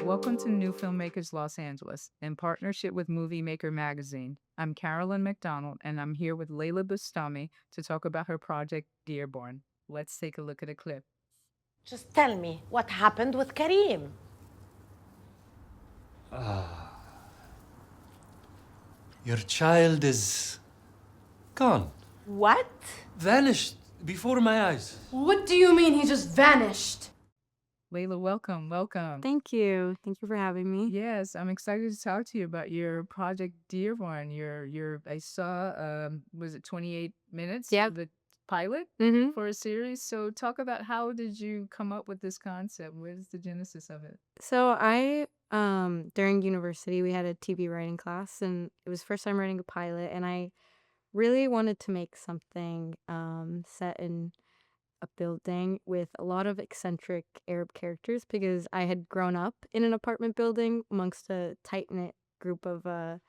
Welcome to New Filmmakers Los Angeles in partnership with Movie Maker magazine. I'm Carolyn McDonald and I'm here with Leila Bustami to talk about her project Dearborn. Let's take a look at a clip. Just tell me what happened with Kareem. Your child is gone, What? vanished before my eyes. What do you mean he just vanished? Leila, welcome. Thank you. Thank you for having me. Yes, I'm excited to talk to you about your project Dearborn. I saw was it 28 minutes Yep. the pilot Mm-hmm. for a series. So talk about how did you come up with this concept? Where's the genesis of it? So during university we had a TV writing class, and it was first time writing a pilot, and I really wanted to make something set in a building with a lot of eccentric Arab characters because I had grown up in an apartment building amongst a tight knit group of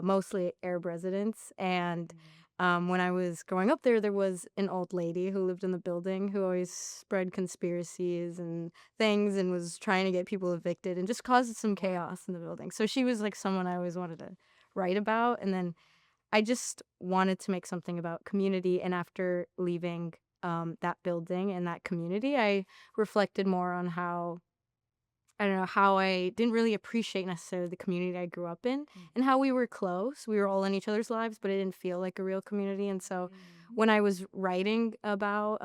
mostly Arab residents. And when I was growing up there was an old lady who lived in the building who always spread conspiracies and things and was trying to get people evicted and just caused some chaos in the building. So she was like someone I always wanted to write about. And then I just wanted to make something about community. And after leaving that building and that community, I reflected more on how I don't know, how I didn't really appreciate necessarily the community I grew up in and how we were close. We were all in each other's lives, but it didn't feel like a real community. And so when I was writing about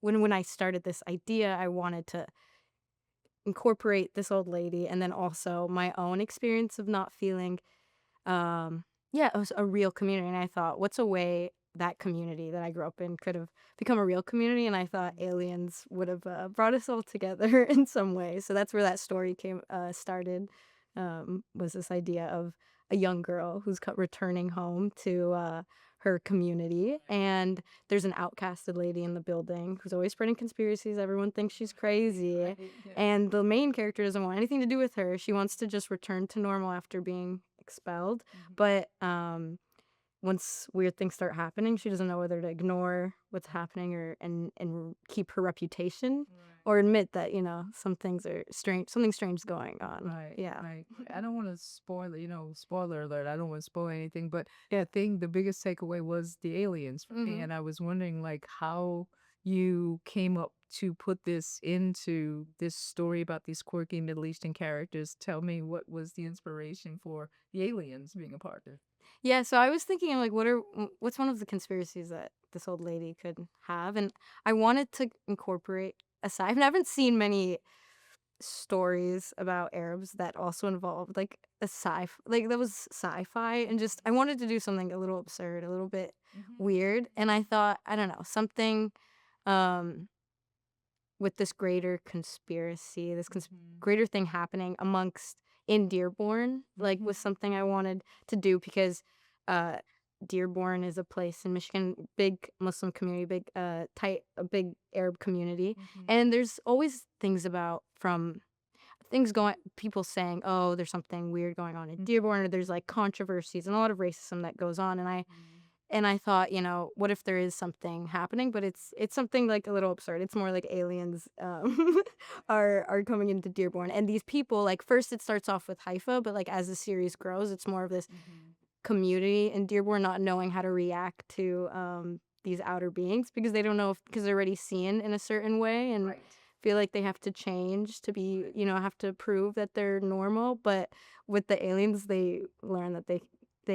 when I started this idea, I wanted to incorporate this old lady and then also my own experience of not feeling it was a real community. And I thought, what's a way that community that I grew up in could have become a real community? And I thought aliens would have brought us all together in some way. So that's where that story started. Was this idea of a young girl who's returning home to her community, and there's an outcasted lady in the building who's always spreading conspiracies. Everyone thinks she's crazy, and the main character doesn't want anything to do with her. She wants to just return to normal after being expelled. But once weird things start happening, she doesn't know whether to ignore what's happening and keep her reputation or admit that, some things are strange, something strange is going on. Right. Yeah. Right. I don't want to spoil it, spoiler alert. I don't want to spoil anything, but yeah, I think the biggest takeaway was the aliens for me. And I was wondering like how you came up to put this into this story about these quirky Middle Eastern characters. Tell me what was the inspiration for the aliens being a part of it? Yeah, so I was thinking like what's one of the conspiracies that this old lady could have, and I wanted to incorporate I haven't seen many stories about Arabs that also involved like like that was sci-fi, and just I wanted to do something a little absurd, a little bit weird, and I thought, I don't know, something um with this greater conspiracy, this greater thing happening amongst in Dearborn, like was something I wanted to do because uh Dearborn is a place in Michigan, big Muslim community, big a big Arab community. And there's always things about from things going people saying, "Oh, there's something weird going on in Dearborn," or there's like controversies and a lot of racism that goes on. And I thought, what if there is something happening, but it's something like a little absurd. It's more like aliens are coming into Dearborn, and these people, like, first it starts off with Haifa, but like as the series grows, it's more of this community in Dearborn not knowing how to react to these outer beings because they don't know because they're already seen in a certain way and feel like they have to change to be, have to prove that they're normal. But with the aliens, they learn that they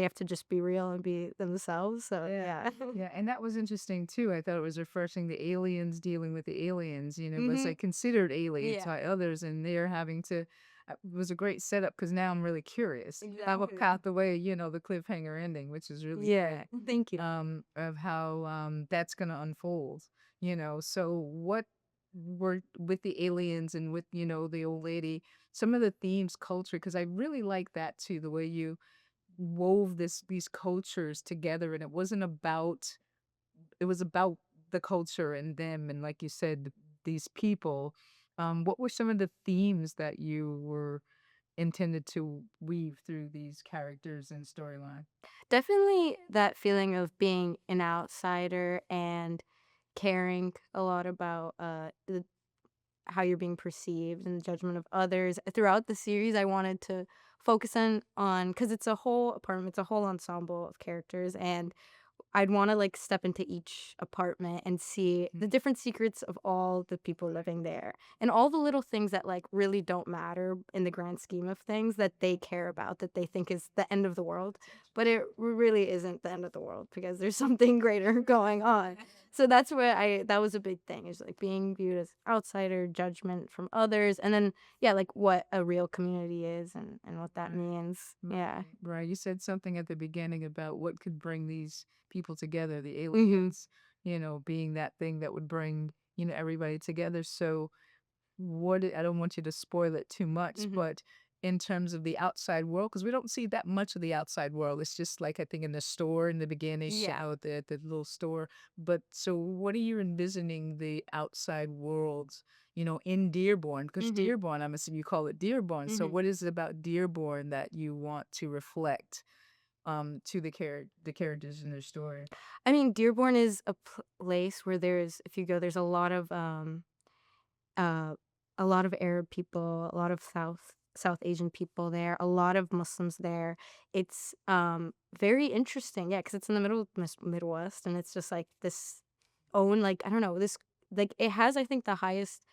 have to just be real and be themselves. So yeah. Yeah, and that was interesting too. I thought it was refreshing the aliens dealing with the aliens, but it's like considered aliens by others, and they're having to. It was a great setup because now I'm really curious about the way the cliffhanger ending, which is really Yeah. great, Thank you. of how that's gonna unfold. So what were with the aliens and with the old lady, some of the themes, culture, because I really like that too, the way you wove these cultures together, and it was about the culture and them, and like you said, these people. What were some of the themes that you were intended to weave through these characters and storyline? Definitely that feeling of being an outsider and caring a lot about how you're being perceived and the judgment of others. Throughout the series, I wanted to focus on because it's a whole apartment, it's a whole ensemble of characters, and I'd want to like step into each apartment and see the different secrets of all the people living there and all the little things that like really don't matter in the grand scheme of things that they care about, that they think is the end of the world. But it really isn't the end of the world because there's something greater going on. So that's where that was a big thing, is like being viewed as outsider, judgment from others, and then yeah, like what a real community is and what that means. Yeah. Right. You said something at the beginning about what could bring these people together, the Mm-hmm. aliens, being that thing that would bring, everybody together. So I don't want you to spoil it too much, Mm-hmm. but in terms of the outside world, because we don't see that much of the outside world. It's just like, I think in the store in the beginning, Yeah. show the little store. But so what are you envisioning the outside worlds, in Dearborn? Because Mm-hmm. Dearborn, I'm assuming you call it Dearborn. So Mm-hmm. what is it about Dearborn that you want to reflect to the characters in their story? I mean, Dearborn is a place where if you go, there's uh, a lot of Arab people, a lot of South Asian people there, a lot of Muslims there. It's very interesting, yeah, because it's in the Midwest, and it's just like this own like I don't know this like it has I think the highest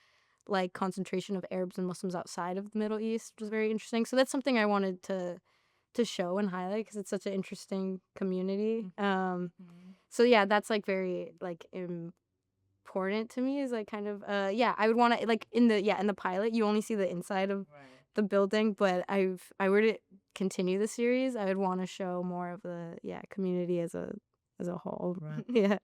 like concentration of Arabs and Muslims outside of the Middle East, which was very interesting. So that's something I wanted to show and highlight because it's such an interesting community. So yeah, that's like very like important to me, is like kind of yeah, I would want to like in the pilot you only see the inside of the building, but I were to continue the series, I would want to show more of the community as a whole. Right. Yeah.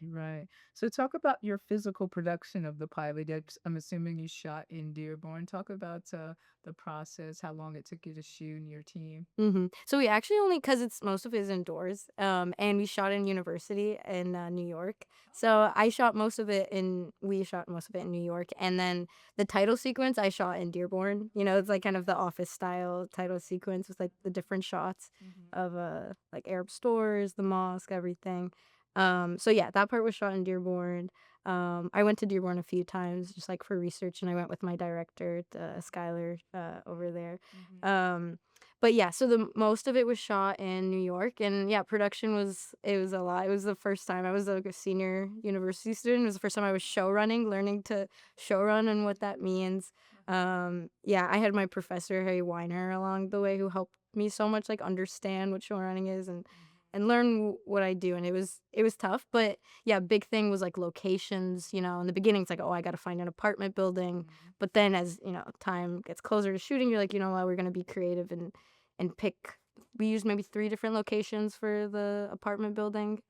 Right. So talk about your physical production of the pilot. I'm assuming you shot in Dearborn. Talk about the process, how long it took you to shoot, and your team. So we actually only, because it's most of it is indoors, and we shot in university in New York. So we shot most of it in New York, and then the title sequence I shot in Dearborn. It's like kind of the office style title sequence with like the different shots of like Arab stores, the mosque, everything. So yeah, that part was shot in Dearborn. I went to Dearborn a few times just like for research, and I went with my director, Skylar, over there. But yeah, so the most of it was shot in New York, and yeah, production was a lot. It was the first time I was like a senior university student. It was the first time I was show running, learning to show run and what that means. Yeah, I had my professor Harry Weiner along the way who helped me so much like understand what show running is and learn what I do, and it was tough, but yeah, big thing was like locations. In the beginning it's like, oh, I got to find an apartment building, but then as time gets closer to shooting, you're like, what, we're gonna be creative and pick. We used maybe 3 different locations for the apartment building.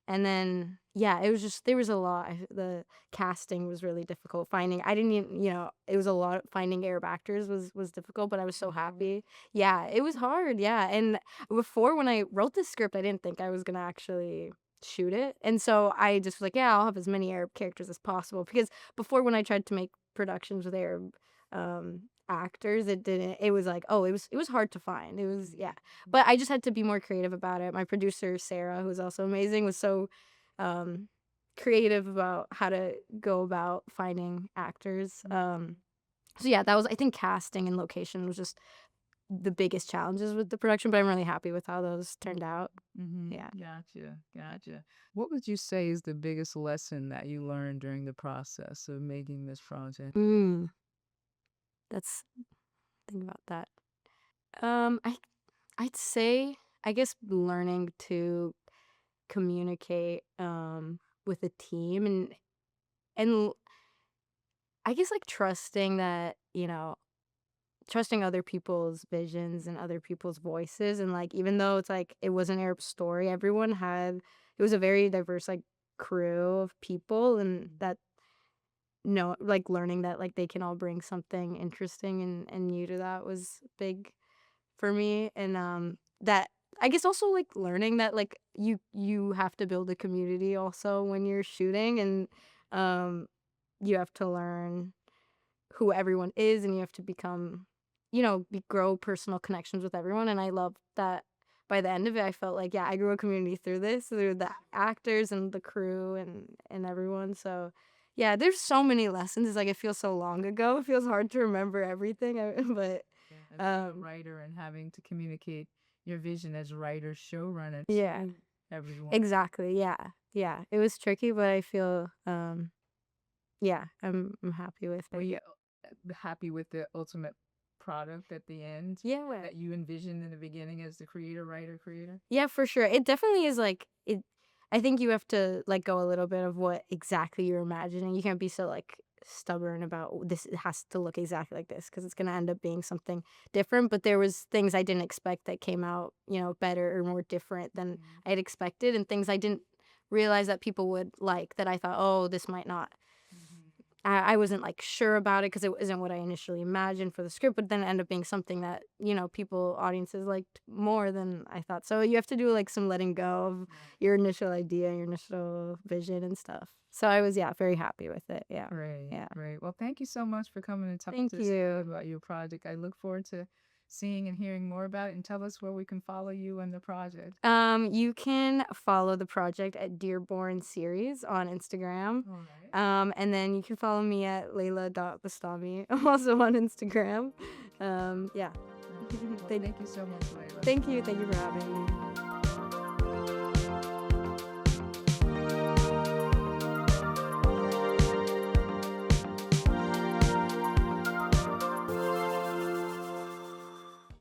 And then yeah, it was just there was a lot. The casting was really difficult. Finding I didn't even it was a lot. Finding Arab actors was difficult, but I was so happy. Yeah, it was hard. Yeah, and before when I wrote this script, I didn't think I was gonna actually shoot it, and so I just was like, yeah, I'll have as many Arab characters as possible, because before when I tried to make productions with Arab actors, it was like, oh, it was hard to find. It was, yeah, but I just had to be more creative about it. My producer Sarah, who's also amazing, was so creative about how to go about finding actors. So yeah, that was, I think, casting and location was just the biggest challenges with the production, but I'm really happy with how those turned out. Yeah. Gotcha. What would you say is the biggest lesson that you learned during the process of making this project? That's think about that. I'd say, I guess, learning to communicate with a team, and I guess like trusting other people's visions and other people's voices, and like even though it's like it was an Arab story, it was a very diverse like crew of people, and that no, like learning that like they can all bring something interesting and new to that was big for me. And that I guess also like learning that like you have to build a community also when you're shooting, and um you have to learn who everyone is, and you have to become grow personal connections with everyone. And I love that by the end of it I felt like, yeah, I grew a community through the actors and the crew and everyone. So Yeah, there's so many lessons. It's like it feels so long ago. It feels hard to remember everything. But Yeah, and being a um, writer and having to communicate your vision as writer, showrunner yeah, to everyone. exactly. Yeah, yeah. It was tricky, but I feel yeah, I'm happy with Were it. you happy with the ultimate product at the end Yeah. that you envisioned in the beginning as the creator, writer, creator? Yeah, for sure. It definitely is like it. I think you have to let go a little bit of what exactly you're imagining. You can't be so like stubborn about this. It has to look exactly like this because it's gonna end up being something different. But there was things I didn't expect that came out, better or more different than I'd expected, and things I didn't realize that people would like that I thought, oh, this might not. I wasn't like sure about it because it wasn't what I initially imagined for the script, but then it ended up being something that, audiences liked more than I thought. So you have to do like some letting go of your initial idea, your initial vision and stuff. So I was, yeah, very happy with it. Yeah. Great, Yeah. great. Well, thank you so much for coming and talking Thank to us you. about your project. I look forward to seeing and hearing more about it, and tell us where we can follow you and the project. You can follow the project at Dearborn Series on Instagram. All right. And then you can follow me at Leila.Bustami. I'm also on Instagram. Yeah. Well, Thank thank you so much, Leila. Thank you. Thank you for having me.